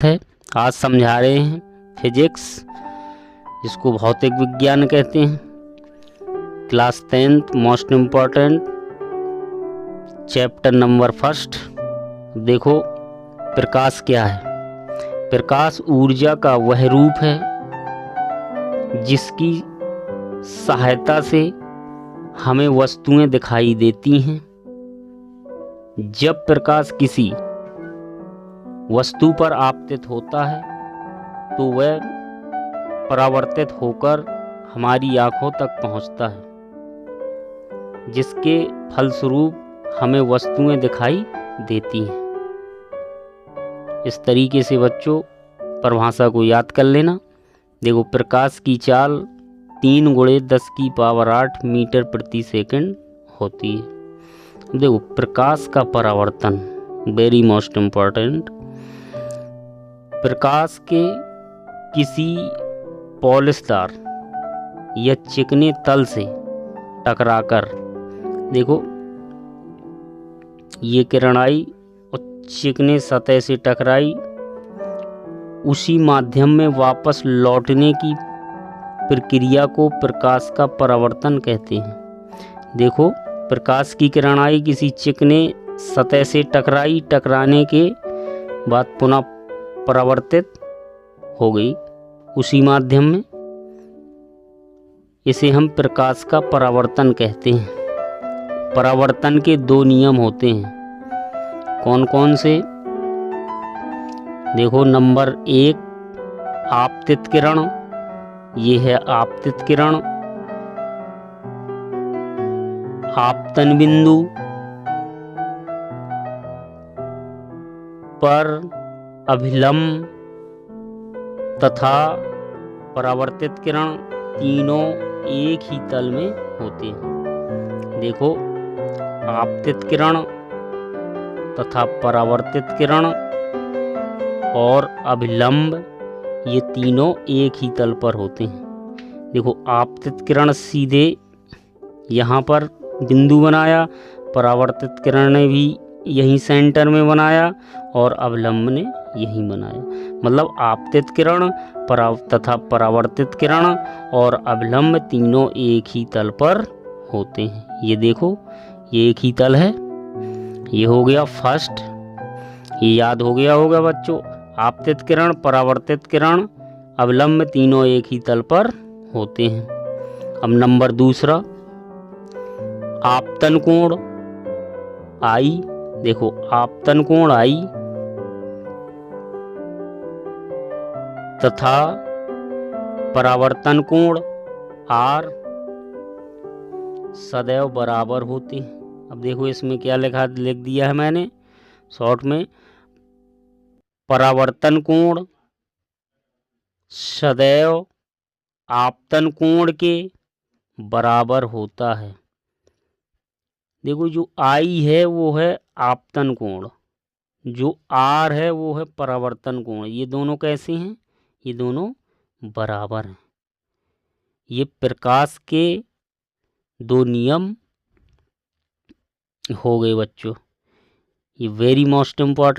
है। आज समझा रहे हैं फिजिक्स, जिसको भौतिक विज्ञान कहते हैं। Class 10th most important chapter number 1। देखो प्रकाश क्या है। प्रकाश ऊर्जा का वह रूप है जिसकी सहायता से हमें वस्तुएं दिखाई देती हैं। जब प्रकाश किसी वस्तु पर आपतित होता है तो वह परावर्तित होकर हमारी आंखों तक पहुंचता है, जिसके फलस्वरूप हमें वस्तुएं दिखाई देती हैं। इस तरीके से बच्चों परिभाषा को याद कर लेना। देखो, प्रकाश की चाल 3 × 10⁸ मीटर प्रति सेकंड होती है। देखो, प्रकाश का परावर्तन वेरी मोस्ट इम्पॉर्टेंट। प्रकाश के किसी पॉलिशदार या चिकने तल से टकराकर, देखो ये किरण आई और चिकने सतह से टकराई, उसी माध्यम में वापस लौटने की प्रक्रिया को प्रकाश का परावर्तन कहते हैं। देखो, प्रकाश की किरण आई, किसी चिकने सतह से टकराई, टकराने के बाद पुनः परावर्तित हो गई उसी माध्यम में। इसे हम प्रकाश का परावर्तन कहते हैं। परावर्तन के 2 नियम होते हैं। कौन कौन से? देखो, नंबर 1 आपतित किरण। ये है आपतित किरण। आपतन बिंदु पर अभिलंब तथा परावर्तित किरण तीनों एक ही तल में होते हैं। देखो, आपतित किरण तथा परावर्तित किरण और अभिलंब, ये तीनों एक ही तल पर होते हैं। देखो, आपतित किरण सीधे यहाँ पर बिंदु बनाया, परावर्तित किरण ने भी यहीं सेंटर में बनाया और अभिलंब ने यहीं बनाया। मतलब आपतित किरण तथा परावर्तित किरण और अभिलंब तीनों एक ही तल पर होते हैं। ये देखो, ये एक ही तल है। ये हो गया फर्स्ट, ये याद हो गया होगा बच्चों। आपतित किरण, परावर्तित किरण, अभिलंब तीनों एक ही तल पर होते हैं। अब नंबर 2, आपतन कोण आई। देखो, आपतन कोण आई तथा परावर्तन कोण R सदैव बराबर होते हैं। अब देखो, इसमें क्या लिख दिया है मैंने शॉर्ट में। परावर्तन कोण सदैव आपतन कोण के बराबर होता है। देखो, जो I है वो है आपतन कोण, जो R है वो है परावर्तन कोण। ये दोनों कैसे हैं? ये दोनों बराबर हैं। ये प्रकाश के 2 नियम हो गए बच्चों। ये वेरी मोस्ट इम्पॉर्टेंट।